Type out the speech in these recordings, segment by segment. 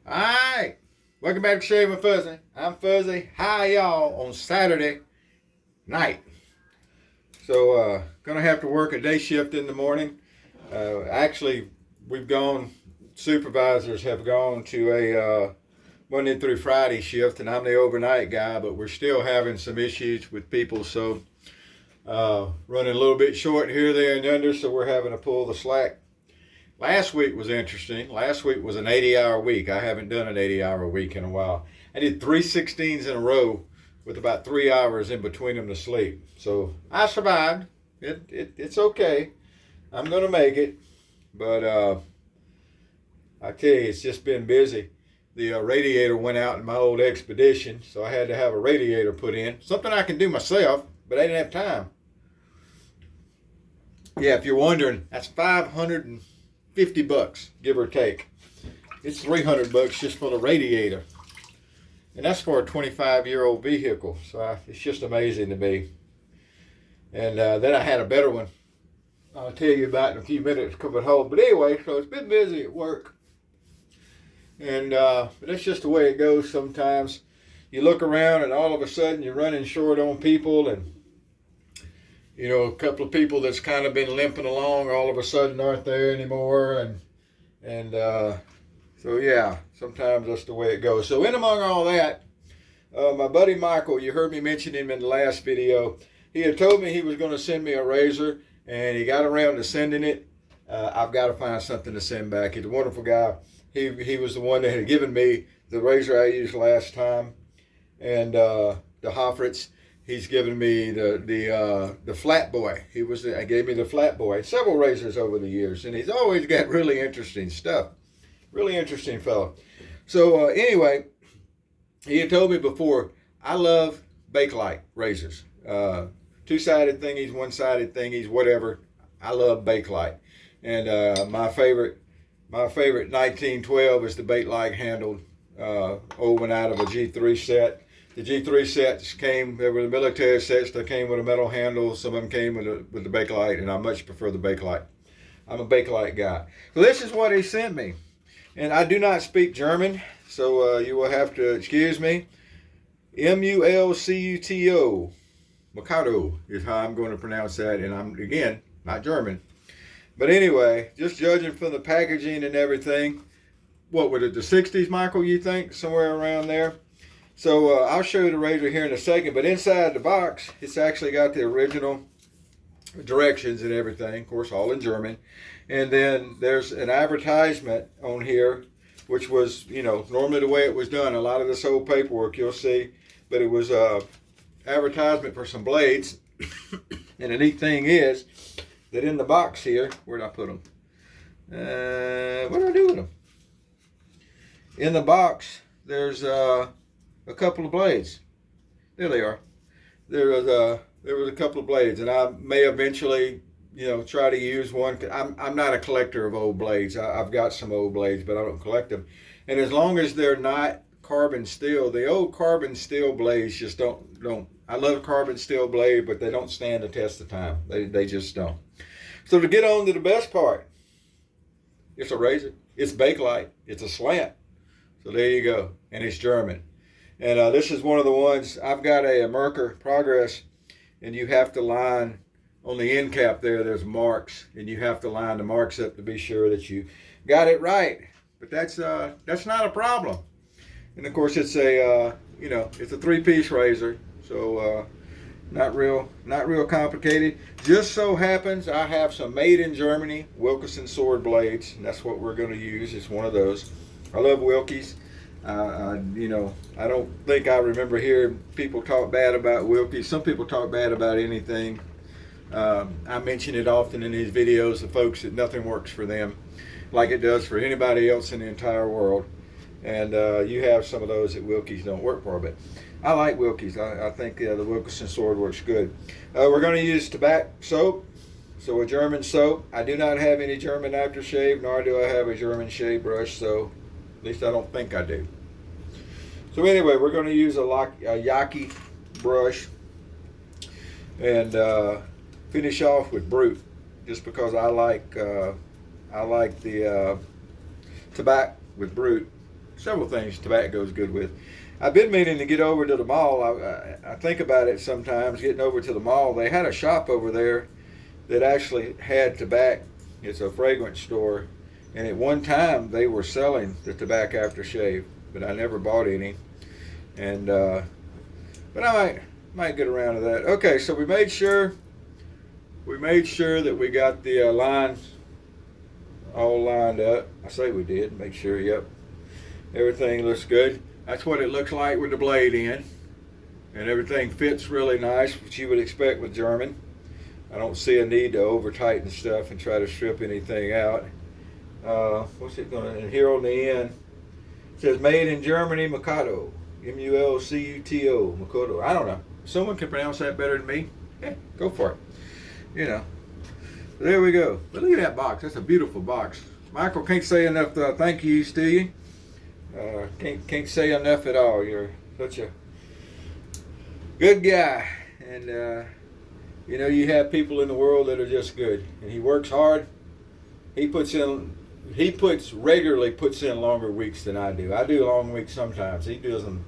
Alright, welcome back to Shave with Fuzzy. I'm Fuzzy. Hi y'all on Saturday night. So gonna have to work a day shift in the morning. Actually, supervisors have gone to a Monday through Friday shift, and I'm the overnight guy, but we're still having some issues with people, so running a little bit short here, there, and under, so we're having to pull the slack. Last week was interesting. Last week was an 80-hour week. I haven't done an 80-hour week in a while. I did 3 16s in a row with about 3 hours in between them to sleep. So I survived. It's okay. I'm going to make it. But I tell you, it's just been busy. The radiator went out in my old Expedition, so I had to have a radiator put in. Something I can do myself, but I didn't have time. Yeah, if you're wondering, that's $550, give or take. It's $300 just for the radiator, and that's for a 25-year-old vehicle. So it's just amazing to me. And then I had a better one I'll tell you about in a few minutes coming home. But anyway, so it's been busy at work, and that's just the way it goes sometimes. You look around and all of a sudden you're running short on people, and you know, a couple of people that's kind of been limping along all of a sudden aren't there anymore, and so yeah, sometimes that's the way it goes. So in among all that, my buddy Michael, you heard me mention him in the last video. He had told me he was going to send me a razor, and he got around to sending it. I've got to find something to send back. He's a wonderful guy. He was the one that had given me the razor I used last time, and the Hoffritz. He's given me the Flat Boy. He gave me the Flat Boy. Several razors over the years, and he's always got really interesting stuff. Really interesting fellow. So anyway, he had told me before, I love bakelite razors. Two-sided thingies, one-sided thingies, whatever. I love bakelite. And my favorite 1912 is the bakelite handled old one out of a G3 set. The G3 sets they were the military sets that came with a metal handle. Some of them came with the bakelite, and I much prefer the bakelite. I'm a bakelite guy. So this is what he sent me. And I do not speak German, so you will have to excuse me. Mulcuto. Mulcuto is how I'm going to pronounce that, and I'm, again, not German. But anyway, just judging from the packaging and everything, what would it, the 60s, Michael, you think? Somewhere around there? So I'll show you the razor here in a second, but inside the box, it's actually got the original directions and everything, of course, all in German. And then there's an advertisement on here, which was, you know, normally the way it was done. A lot of this old paperwork you'll see, but it was advertisement for some blades. And the neat thing is that in the box here, where did I put them? What did I do with them? In the box, there's a couple of blades. There they are. There was a couple of blades, and I may eventually, you know, try to use one. I'm not a collector of old blades. I've got some old blades, but I don't collect them. And as long as they're not carbon steel, the old carbon steel blades just don't. I love carbon steel blade, but they don't stand the test of time. They just don't. So to get on to the best part, it's a razor. It's bakelite. It's a slant. So there you go, and it's German. And this is one of the ones, I've got a Merkur Progress, and you have to line, on the end cap there's marks, and you have to line the marks up to be sure that you got it right. But that's not a problem. And of course it's a, you know, it's a 3-piece razor, so not real complicated. Just so happens I have some made in Germany Wilkinson sword blades, and that's what we're going to use. It's one of those. I love Wilkies. You know, I don't think I remember hearing people talk bad about Wilkies. Some people talk bad about anything. I mention it often in these videos to folks that nothing works for them like it does for anybody else in the entire world. And you have some of those that Wilkies don't work for, but I like Wilkies. I think the Wilkinson sword works good. We're going to use Tabac soap, so a German soap. I do not have any German aftershave, nor do I have a German shave brush, so at least I don't think I do. So anyway, we're going to use a Yaki brush and finish off with Brute, just because I like the Tabac with Brute. several things tobacco goes good with. I've been meaning to get over to the mall. I think about it sometimes, getting over to the mall. They had a shop over there that actually had tobacco. It's a fragrance store. And at one time, they were selling the tobacco aftershave, but I never bought any. And but I might get around to that. Okay, so we made sure that we got the lines all lined up. I say we did. Make sure. Yep, everything looks good. That's what it looks like with the blade in, and everything fits really nice, which you would expect with German. I don't see a need to over tighten stuff and try to strip anything out. What's it going to, and here on the end, it says made in Germany, Mulcuto. Mulcuto, Mulcuto. I don't know. Someone can pronounce that better than me. Yeah, go for it. You know. There we go. But look at that box. That's a beautiful box. Michael, can't say enough thank yous to you. Can't say enough at all. You're such a good guy. And, you know, you have people in the world that are just good. And he works hard. He regularly puts in longer weeks than I do. I do long weeks sometimes. He does them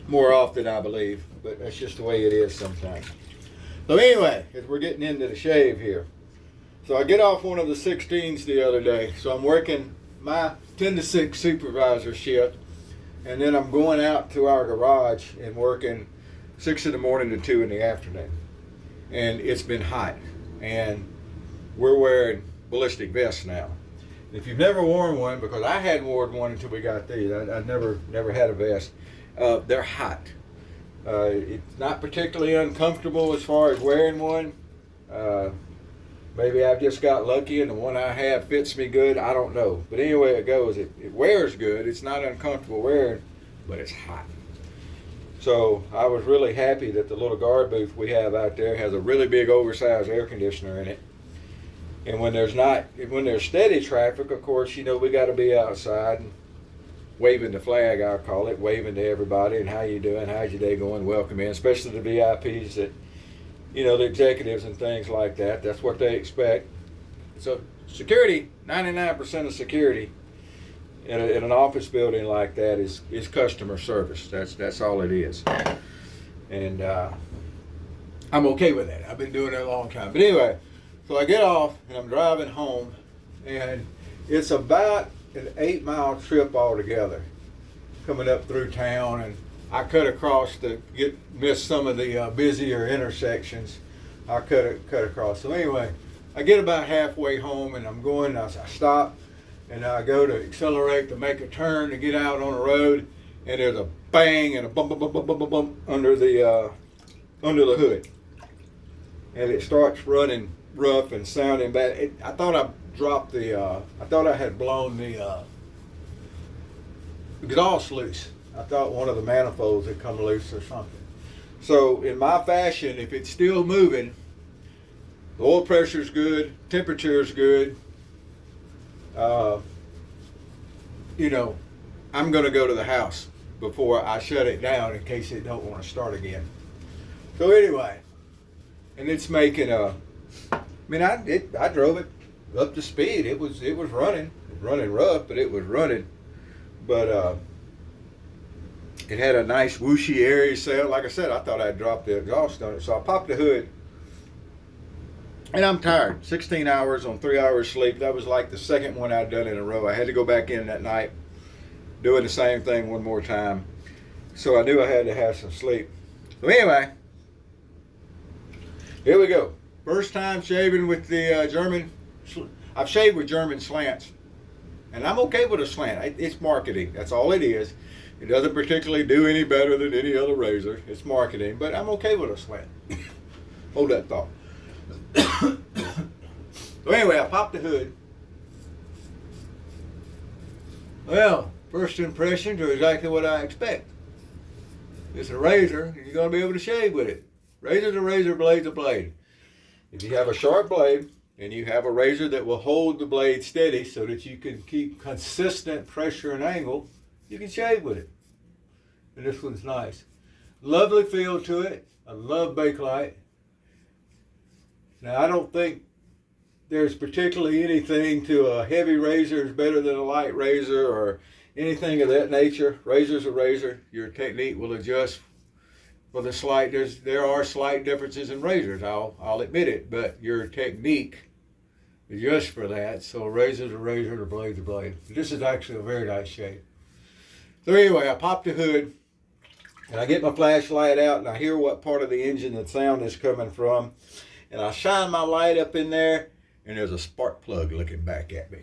more often, I believe. But that's just the way it is sometimes. So anyway, as we're getting into the shave here. So I get off one of the 16s the other day. So I'm working my 10 to 6 supervisor shift. And then I'm going out to our garage and working 6 in the morning to 2 in the afternoon. And it's been hot. And we're wearing ballistic vests now. If you've never worn one, because I hadn't worn one until we got these. I never had a vest. They're hot. It's not particularly uncomfortable as far as wearing one. Maybe I've just got lucky and the one I have fits me good. I don't know. But anyway it goes, it wears good. It's not uncomfortable wearing, but it's hot. So I was really happy that the little guard booth we have out there has a really big oversized air conditioner in it. And when there's steady traffic, of course, you know, we got to be outside and waving the flag, I'll call it, waving to everybody and how you doing, how's your day going, welcome in, especially the VIPs that, you know, the executives and things like that. That's what they expect. So security, 99% of security in an office building like that is customer service. That's all it is. And I'm okay with that. I've been doing it a long time. But anyway, so I get off and I'm driving home, and it's about an 8-mile trip altogether coming up through town, and I cut across to miss some of the busier intersections. I cut across. So anyway, I get about halfway home and I stop and I go to accelerate to make a turn to get out on the road, and there's a bang and a bump, bump, bump, bump, bump, bump under the hood, and it starts running rough and sounding bad. I thought I dropped I thought I had blown the exhaust loose. I thought one of the manifolds had come loose or something. So in my fashion, if it's still moving, the oil pressure's good, temperature's good, you know, I'm going to go to the house before I shut it down in case it don't want to start again. So anyway, and it's making I drove it up to speed. It was running rough, but it was running. But it had a nice whooshy airy sound. Like I said, I thought I'd dropped the exhaust on it. So I popped the hood. And I'm tired. 16 hours on 3 hours sleep. That was like the second one I'd done in a row. I had to go back in that night, doing the same thing one more time. So I knew I had to have some sleep. So anyway, here we go. First time shaving with the German. I've shaved with German slants. And I'm okay with a slant. It's marketing. That's all it is. It doesn't particularly do any better than any other razor. It's marketing. But I'm okay with a slant. Hold that thought. So anyway, I popped the hood. Well, first impressions are exactly what I expect. It's a razor, and you're going to be able to shave with it. Razor's a razor, blade's a blade. If you have a sharp blade, and you have a razor that will hold the blade steady so that you can keep consistent pressure and angle, you can shave with it. And this one's nice. Lovely feel to it. I love bakelite. Now, I don't think there's particularly anything to a heavy razor is better than a light razor or anything of that nature. Razor's a razor. Your technique will adjust for the slight. There are slight differences in razors. I'll admit it, but your technique adjusts for that. So a razor's a razor, the blade's a blade. This is actually a very nice shade. So anyway, I pop the hood and I get my flashlight out and I hear what part of the engine the sound is coming from. And I shine my light up in there and there's a spark plug looking back at me.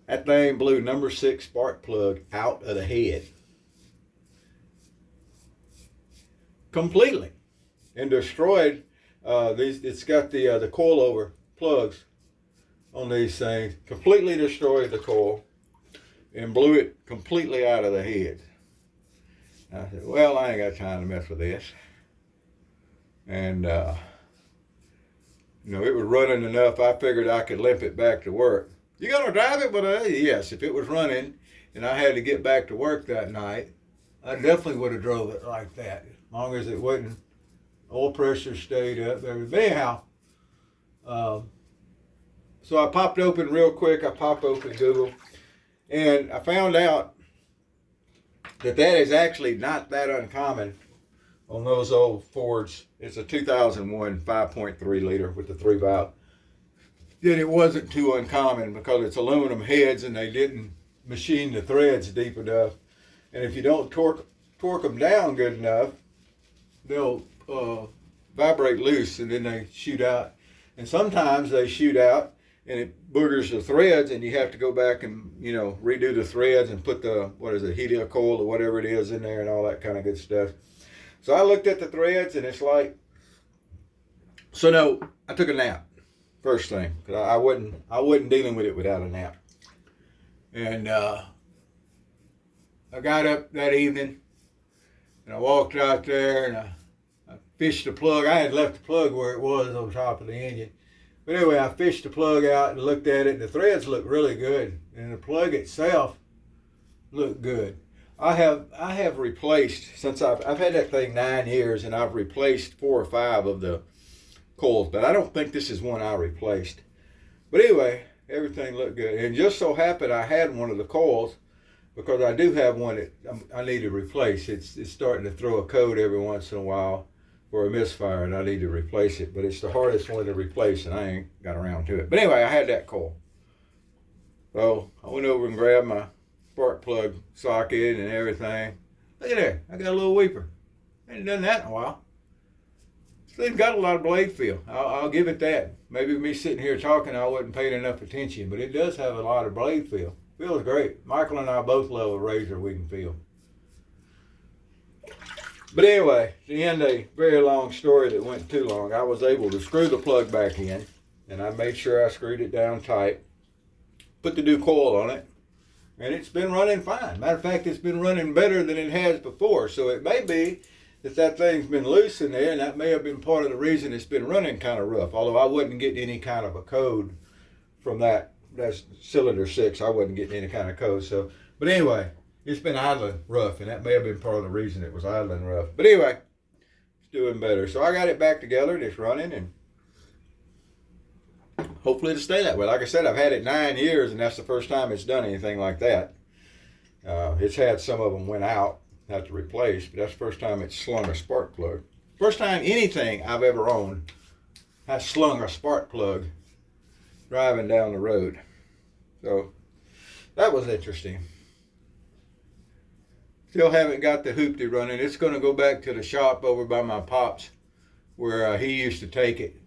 That thing blew number 6 spark plug out of the head. Completely. And destroyed it's got the coilover plugs on these things. Completely destroyed the coil and blew it completely out of the head. I said, well, I ain't got time to mess with this. And, it was running enough, I figured I could limp it back to work. You gonna drive it? But yes, if it was running and I had to get back to work that night, I definitely would have drove it like that. As long as it wasn't, oil pressure stayed up there. But anyhow, so I popped open real quick. I popped open Google. And I found out that is actually not that uncommon on those old Fords. It's a 2001 5.3 liter with the 3 valve. Then it wasn't too uncommon because it's aluminum heads and they didn't machine the threads deep enough. And if you don't torque them down good enough, they'll vibrate loose and then they shoot out. And sometimes they shoot out and it boogers the threads and you have to go back and, redo the threads and put the, heliocoil or whatever it is in there and all that kind of good stuff. So I looked at the threads and it's like, I took a nap first thing because I wasn't dealing with it without a nap. And I got up that evening and I walked out there and I fished the plug. I had left the plug where it was on top of the engine. But anyway, I fished the plug out and looked at it, and the threads looked really good, and the plug itself looked good. I have replaced, since I've had that thing 9 years, and I've replaced 4 or 5 of the coils, but I don't think this is one I replaced. But anyway, everything looked good, and just so happened I had one of the coils because I do have one that I need to replace. It's starting to throw a code every once in a while for a misfire, and I need to replace it, but it's the hardest one to replace, and I ain't got around to it. But anyway, I had that coil. So I went over and grabbed my spark plug socket and everything. Look at there, I got a little weeper. I ain't done that in a while. This thing's got a lot of blade feel. I'll give it that. Maybe me sitting here talking, I wasn't paying enough attention, but it does have a lot of blade feel. Feels great. Michael and I both love a razor we can feel. But anyway, to end a very long story that went too long, I was able to screw the plug back in, and I made sure I screwed it down tight, put the new coil on it, and it's been running fine. Matter of fact, it's been running better than it has before, so it may be that thing's been loose in there, and that may have been part of the reason it's been running kind of rough, although I wasn't getting any kind of a code from that's cylinder 6. I wasn't getting any kind of code, so, but anyway, it's been idling rough, and that may have been part of the reason it was idling rough. But anyway, it's doing better. So I got it back together, and it's running, and hopefully it'll stay that way. Like I said, I've had it 9 years, and that's the first time it's done anything like that. It's had some of them went out, had to replace, but that's the first time it's slung a spark plug. First time anything I've ever owned has slung a spark plug driving down the road. So that was interesting. Still haven't got the hoopty running. It's going to go back to the shop over by my pops where he used to take it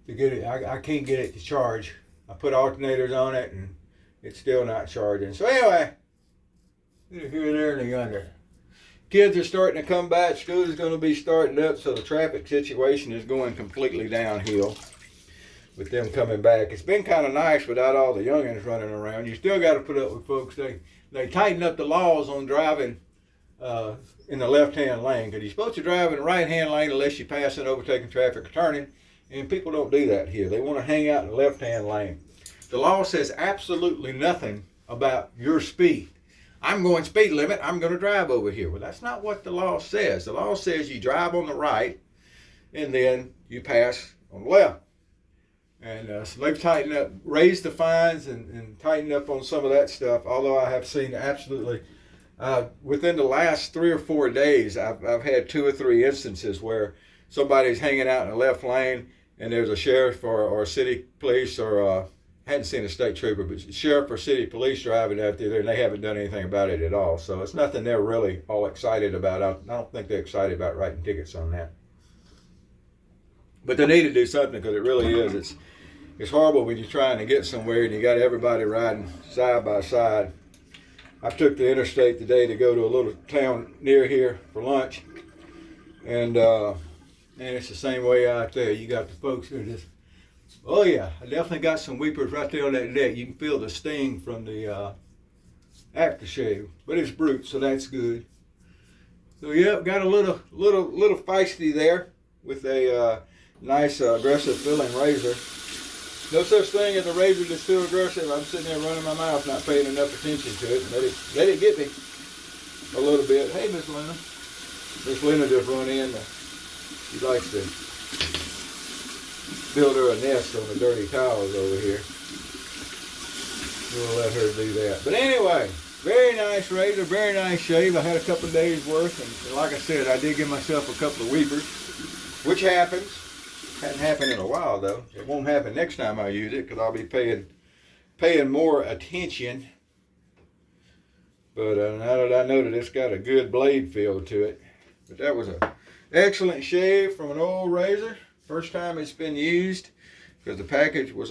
to get it. I can't get it to charge. I put alternators on it and it's still not charging. So anyway, here, there, and yonder. Kids are starting to come back. School is going to be starting up, so the traffic situation is going completely downhill with them coming back. It's been kind of nice without all the youngins running around. You still got to put up with folks. They tighten up the laws on driving in the left-hand lane, because you're supposed to drive in the right-hand lane unless you're passing, overtaking traffic, or turning, and people don't do that here. They want to hang out in the left-hand lane. The law says absolutely nothing about your speed. I'm going speed limit, I'm going to drive over here. Well, that's not what the law says. The law says you drive on the right, and then you pass on the left. And so they've tightened up, raised the fines and tightened up on some of that stuff. Although I have seen absolutely, within the last 3 or 4 days, I've had 2 or 3 instances where somebody's hanging out in the left lane and there's a sheriff or city police or hadn't seen a state trooper, but sheriff or city police driving out there and they haven't done anything about it at all. So it's nothing they're really all excited about. I don't think they're excited about writing tickets on that. But they need to do something because it really is. It's horrible when you're trying to get somewhere and you got everybody riding side by side. I took the interstate today to go to a little town near here for lunch, and it's the same way out there. You got the folks who are just, oh yeah, I definitely got some weepers right there on that deck. You can feel the sting from the aftershave, but it's brute, so that's good. So yeah, got a little feisty there with a nice aggressive filling razor. No such thing as a razor that's still aggressive. I'm sitting there running my mouth, not paying enough attention to it. Let it get me a little bit. Hey, Miss Lena. Miss Lena just run in. She likes to build her a nest on the dirty towels over here. We'll let her do that. But anyway, very nice razor, very nice shave. I had a couple of days worth, and like I said, I did give myself a couple of weepers, which happens. Hadn't happened in a while though. It won't happen next time I use it because I'll be paying more attention. But now that I know that it's got a good blade feel to it. But that was an excellent shave from an old razor. First time it's been used because the package was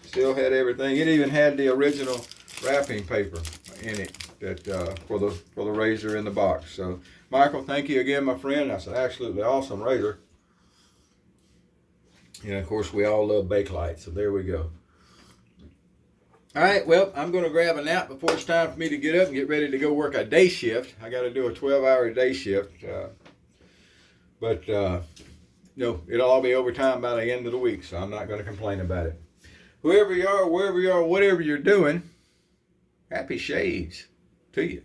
still had everything. It even had the original wrapping paper in it that for the razor in the box. So Michael, thank you again, my friend. That's an absolutely awesome razor. And of course, we all love bakelite, so there we go. All right, well, I'm going to grab a nap before it's time for me to get up and get ready to go work a day shift. I got to do a 12-hour day shift, but it'll all be overtime by the end of the week, so I'm not going to complain about it. Whoever you are, wherever you are, whatever you're doing, happy shades to you.